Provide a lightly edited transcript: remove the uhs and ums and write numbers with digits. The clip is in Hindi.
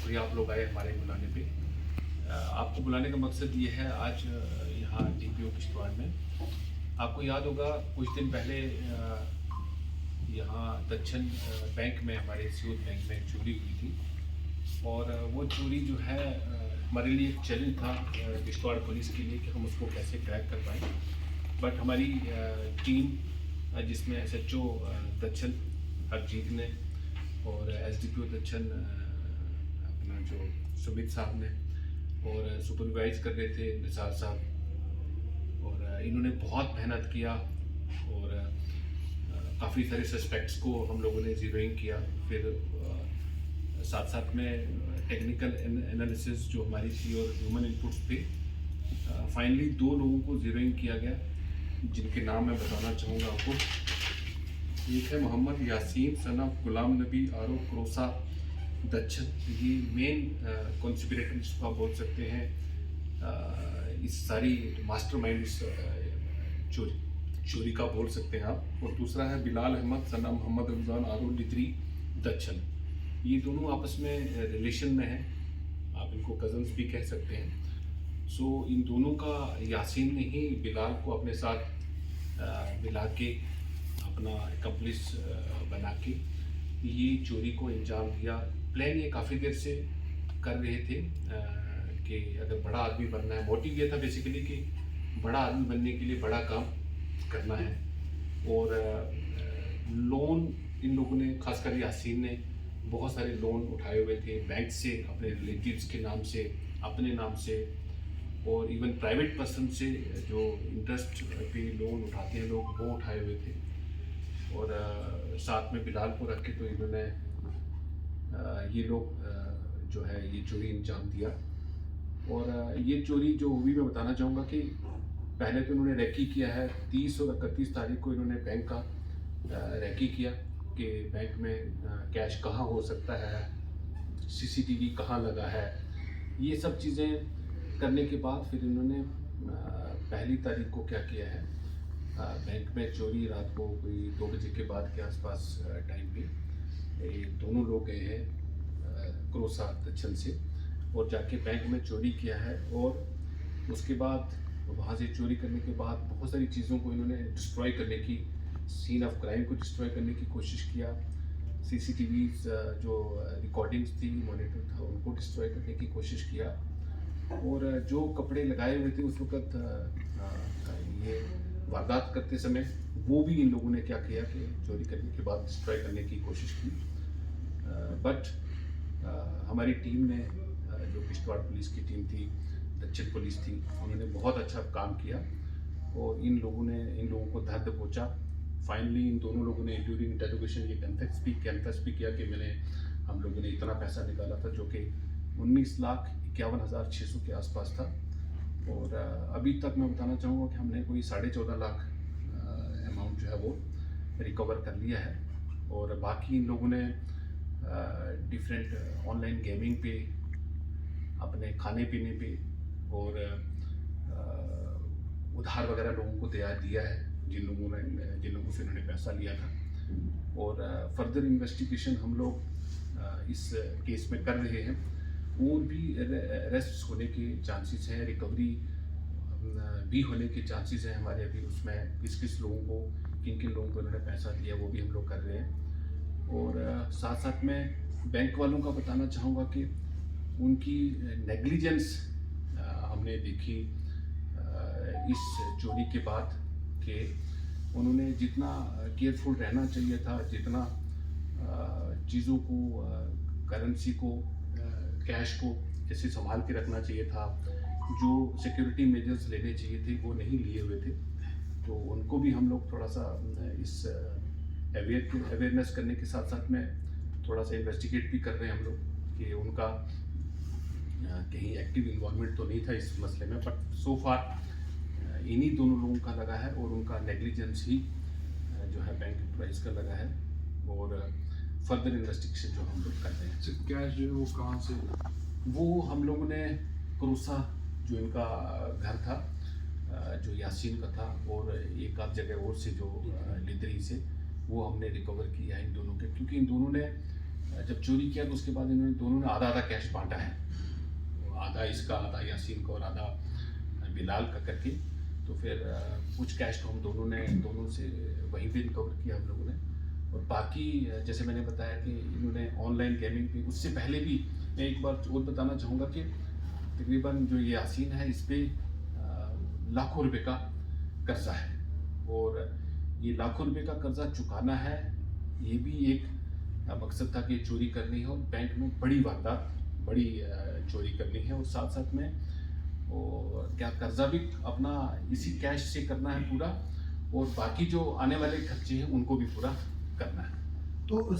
शुक्रिया आप लोग आए हमारे बुलाने पे। आपको बुलाने का मकसद ये है आज यहाँ डीपीओ किश्तवाड़ में आपको याद होगा कुछ दिन पहले यहाँ दक्षिण बैंक में हमारे सियोत बैंक में चोरी हुई थी और वो चोरी जो है हमारे लिए एक चैलेंज था किश्तवाड़ पुलिस के लिए कि हम उसको कैसे क्रैक कर पाएँ। बट हमारी टीम जिसमें एसएचओ दक्षिण हरजीत ने और एसडीपीओ दक्षिण अपना जो सुमित साहब ने और सुपरवाइज कर रहे थे निसार साहब और इन्होंने बहुत मेहनत किया और काफ़ी सारे सस्पेक्ट्स को हम लोगों ने ज़ीरोइंग किया। फिर साथ साथ में टेक्निकल एनालिसिस जो हमारी थी और ह्यूमन इनपुट्स पे फाइनली 2 लोगों को ज़ीरोइंग किया गया जिनके नाम मैं बताना चाहूँगा आपको। एक है मोहम्मद यासीन सन ऑफ गुलाम नबी आरो क्रोसा दक्षिण। ये मेन कॉन्स्पिरेटर जिसको आप बोल सकते हैं इस सारी मास्टरमाइंड इस चोरी का बोल सकते हैं आप। और दूसरा है बिलाल अहमद सन ऑफ मोहम्मद रमज़ान आरो लित्री दक्षिण। ये दोनों आपस में रिलेशन में हैं, आप इनको कज़न्स भी कह सकते हैं। सो इन दोनों का यासीन ने ही बिलाल को अपने साथ मिला के अपना एक्म्प्लिस बना के ये चोरी को अंजाम दिया। प्लान ये काफ़ी देर से कर रहे थे कि अगर बड़ा आदमी बनना है, मोटिव ये था बेसिकली कि बड़ा आदमी बनने के लिए बड़ा काम करना है। और लोन इन लोगों ने, खासकर यासीन ने बहुत सारे लोन उठाए हुए थे बैंक से, अपने रिलेटिव्स के नाम से, अपने नाम से और इवन प्राइवेट पर्सन से जो इंटरेस्ट पे लोन उठाते हैं लोग, वो उठाए हुए थे। और साथ में बिलाल को रख के तो इन्होंने ये लोग जो है ये चोरी अंजाम दिया। और ये चोरी जो हुई मैं बताना चाहूँगा कि पहले तो इन्होंने रेकी किया है 30 और 31 तारीख को इन्होंने बैंक का रेकी किया कि बैंक में कैश कहाँ हो सकता है, सीसीटीवी कहाँ लगा है। ये सब चीज़ें करने के बाद फिर इन्होंने पहली तारीख को क्या किया है, बैंक में चोरी रात को कोई 2 बजे के बाद के आसपास टाइम पे ये दोनों लोग गए हैं क्रोसा दक्षिण से और जाके बैंक में चोरी किया है। और उसके बाद वहाँ से चोरी करने के बाद बहुत सारी चीज़ों को इन्होंने डिस्ट्रॉय करने की, सीन ऑफ क्राइम को डिस्ट्रॉय करने की कोशिश किया। सीसीटीवीज जो रिकॉर्डिंग्स थी, मॉनिटर था, उनको डिस्ट्रॉय करने की कोशिश किया। और जो कपड़े लगाए हुए थे उस वक़्त ये वारदात करते समय, वो भी इन लोगों ने क्या किया कि चोरी करने के बाद डिस्ट्रॉय करने की कोशिश की। बट हमारी टीम ने जो किश्तवाड़ पुलिस की टीम थी, दक्षिण पुलिस थी, उन्होंने बहुत अच्छा काम किया और इन लोगों को दर्द पहुंचा। फाइनली इन दोनों लोगों ने ड्यूरिंग इंटरोगेशन ये कन्फेस भी किया कि हम लोगों ने इतना पैसा निकाला था जो कि 19,51,600 के आसपास था। और अभी तक मैं बताना चाहूँगा कि हमने कोई 14.5 लाख अमाउंट जो है वो रिकवर कर लिया है। और बाकी इन लोगों ने डिफरेंट ऑनलाइन गेमिंग पे, अपने खाने पीने पे और उधार वगैरह लोगों को दिया है जिन लोगों से इन्होंने पैसा लिया था। और फर्दर इन्वेस्टिगेशन हम लोग इस केस में कर रहे हैं। और भी अरेस्ट होने के चांसेस हैं, रिकवरी भी होने के चांसेस हैं हमारे अभी उसमें। किस लोगों को, किन लोगों को इन्होंने पैसा दिया वो भी हम लोग कर रहे हैं। और साथ साथ में बैंक वालों का बताना चाहूँगा कि उनकी नेग्लिजेंस हमने देखी इस चोरी के बाद कि उन्होंने जितना केयरफुल रहना चाहिए था, जितना चीज़ों को, करेंसी को, कैश को जैसे संभाल के रखना चाहिए था, जो सिक्योरिटी मेजर्स लेने चाहिए थे वो नहीं लिए हुए थे। तो उनको भी हम लोग थोड़ा सा इस अवेयरनेस करने के साथ साथ में थोड़ा सा इन्वेस्टिगेट भी कर रहे हैं हम लोग कि उनका कहीं एक्टिव इन्वॉल्वमेंट तो नहीं था इस मसले में। बट सो फार इन्हीं दोनों लोगों का लगा है और उनका नेग्लिजेंस ही जो है बैंक एम्प्लॉइज़ का लगा है। और फर्दर इन्वेस्टिगेशन जो हम लोग कर रहे हैं। कैश जो है वो कहाँ से, वो हम लोगों ने क्रोसा जो इनका घर था, जो यासीन का था, और एक आध जगह और से जो लिदरी से, वो हमने रिकवर किया इन दोनों के, क्योंकि इन दोनों ने जब चोरी किया तो उसके बाद इन्होंने दोनों ने आधा आधा कैश बांटा है, आधा इसका, आधा यासीन का और आधा बिलाल का करके। तो फिर कुछ कैश तो हम दोनों से वहीं पे रिकवर किया हम लोगों ने। और बाकी जैसे मैंने बताया कि इन्होंने ऑनलाइन गेमिंग पे, उससे पहले भी मैं एक बार और बताना चाहूँगा कि तकरीबन जो ये यासीन है इस पे लाखों रुपए का कर्जा है, और ये लाखों रुपए का कर्जा चुकाना है, ये भी एक मकसद था कि चोरी करनी है और बैंक में बड़ी वारदात, बड़ी चोरी करनी है, और साथ साथ में और क्या कर्जा भी अपना इसी कैश से करना है पूरा, और बाकी जो आने वाले खर्चे हैं उनको भी पूरा करना है। तो